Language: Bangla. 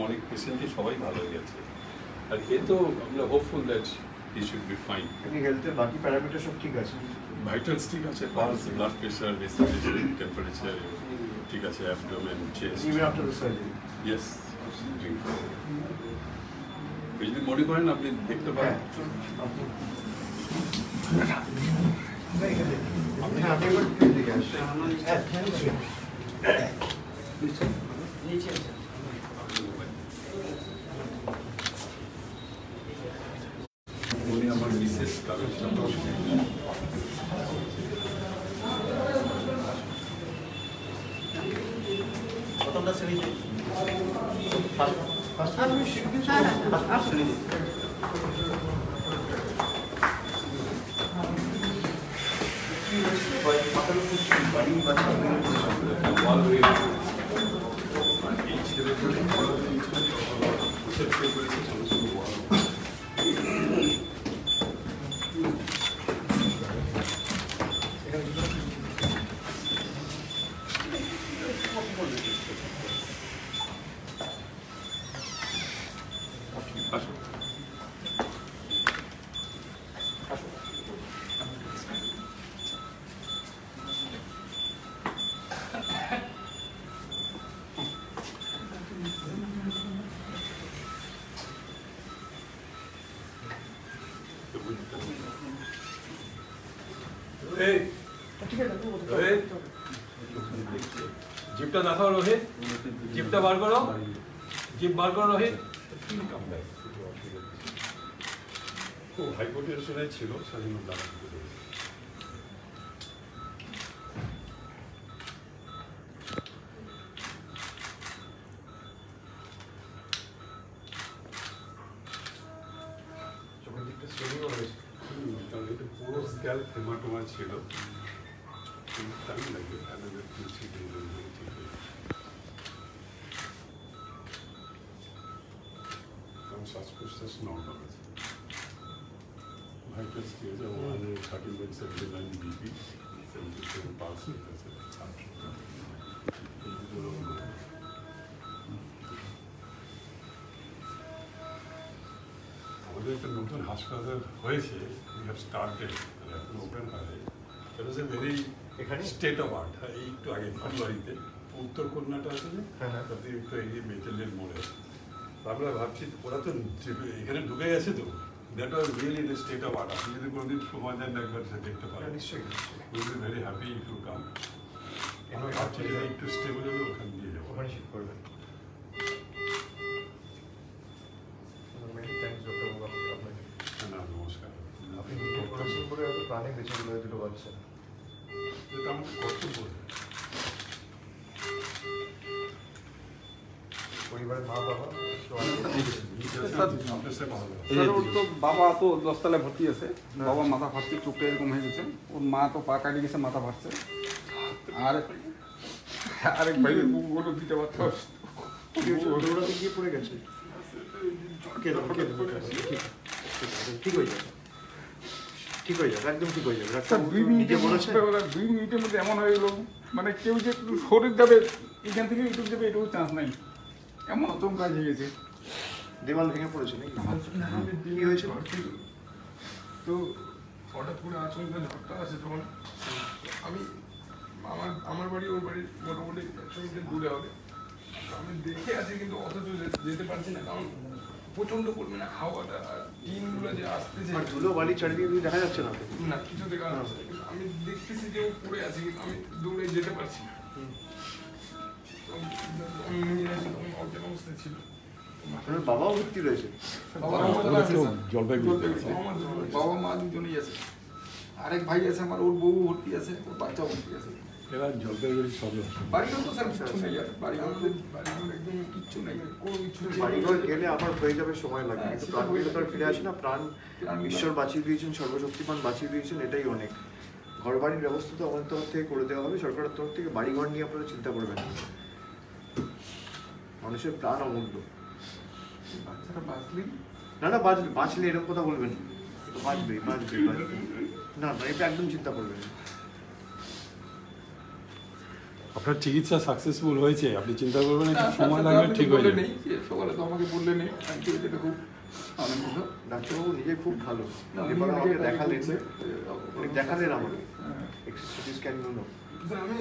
অনেক পেশেন্টই সবাই ভালো হয়ে গেছে, আর এ তো আমরা hopeful that he should be fine. হেলথের বাকি প্যারামিটার সব ঠিক আছে, ভাইটালস ঠিক আছে, pulse, blood pressure, respiration, temperature ঠিক আছে, abdomen, chest. Even after the surgery? Yes. যদি মনে করেন আপনি দেখতে পারেন। উনি আমার মিসেস কারণ প্রথমটা শ্রেণীতে জিপটা দেখাও রোহিত, জিপটা বার করো, জিপ বার করো রোহিত। হাইকোর্টের শোনাই ছিল স্বাধীনতা পুরো স্ক্যাল হেমাটোমা ছিল, টাইম লাগবে, শ্বাস-প্রশ্বাস নর্মাল আছে, vital stage 113.79 BP, 77 pulse rate আছে। আমাদের একটা নতুন হাসপাতাল হয়েছে, we have started, এখন ওপেন হয়। It was a very state of art, এই একটু আগে ফুলবাড়িতে উত্তর কন্যাটা আছে যে, তাতে একটু এগিয়ে মেটেলের মোড়ে। আমরা ভাবছি ওরা তো এখানে ঢুকে গেছে, তো that was really the state of art. আপনি যদি কোনোদিন সময় দেন একবার দেখতে পারেন, নিশ্চয়ই will be very happy if you come. আমরা ভাবছি যে একটু স্টেবল হলে ওখানে দিয়ে যাবো, ওখানে শিফট করবেন। না নমস্কার, আপনি প্রাণে বেঁচে গেলে দুটো বাচ্চা, এটা আমার কর্তব্য। পরিবারের মা বাবা বাবা তো 10 তলায় ভর্তি আছে, বাবা মাথা ফাটছে, চোখটা এরকম হয়ে গেছে, ওর মা তো পা কাটিয়ে গেছে, মাথা ফাটছে। আর আরেক ভাইয়ের বুকগুলো দিতে পারতো, দৌড়াতে গিয়ে পড়ে গেছে। ঠিক হয়ে যাবে, ঠিক হয়ে যাবে, একদম ঠিক হয়ে যাবে। 2 মিনিটের মধ্যে এমন হয়ে গেল, মানে কেউ যে একটু শরীর যাবে এখান থেকে ইউটিউব যাবে এটুকু চান্স নাই, এমন অতম কাজ হয়ে গেছে। দেওয়াল ভেঙে পড়েছে নাকি? কি হয়েছে? তো হঠাৎ করে আচমকা ঝড়টা আছে, তখন আমি আমার বাড়ি ওর বাড়ি মোটামুটি 100 মিটার দূরে হবে, আমি দেখে আছি কিন্তু অথচ যেতে পারছি না, কারণ প্রচণ্ড পরিমাণে হাওয়াটা আর টিনগুলো যে আসতেছে, ধুলো বালি চারিদিকে দেখা যাচ্ছে না, না কিছু দেখা যাচ্ছে, আমি দেখতেছি যে ও পড়ে আছে, কিন্তু আমি দৌড়ে যেতে পারছি না। বাবাও ভর্তি রয়েছে, বাবা মা দুজনেই আছে, আরেক ভাই আছে আমার, ওর বউ ভর্তি আছে, ওর বাচ্চাও ভর্তি আছে। এরা জলপাইগুড়ি সব বাড়িঘর তো স্যার কিচ্ছু নেই, আর বাড়িঘর একদম কিচ্ছু নেই, কোনো কিছু। বাড়িঘর গেলে আবার হয়ে যাবে, সময় লাগবে, কিন্তু প্রাণ গেলে তো আর ফিরে আসে না। প্রাণ ঈশ্বর বাঁচিয়ে দিয়েছেন, সর্বশক্তিমান বাঁচিয়ে দিয়েছেন, এটাই অনেক। ঘর বাড়ির ব্যবস্থা তো আমাদের তরফ থেকে করে দেওয়া হবে, সরকারের তরফ থেকে। বাড়িঘর নিয়ে আপনারা চিন্তা করবেন না, মানুষের প্রাণ অমূল্য। বাচ্চাটা বাঁচলেই না বাঁচলে এরকম কথা বলবেন, বাঁচবেই বাঁচবেই বাঁচবে, না এটা একদম চিন্তা করবেন না। আপনার চিকিৎসা সাকসেসফুল হয়েছে, আপনি চিন্তা করবেন একটু সময় লাগবে, ঠিক হয়ে যাবে। সকালে তো আমাকে বললে নেই, আমি তো এটা খুব আনন্দিত। ডাক্তারবাবু নিজে খুব ভালো, না, এবার উনি আমাকে নিজে দেখালেন, বলছে, দেখালেন আমাকে এক্সরে স্ক্যানগুলো। আমি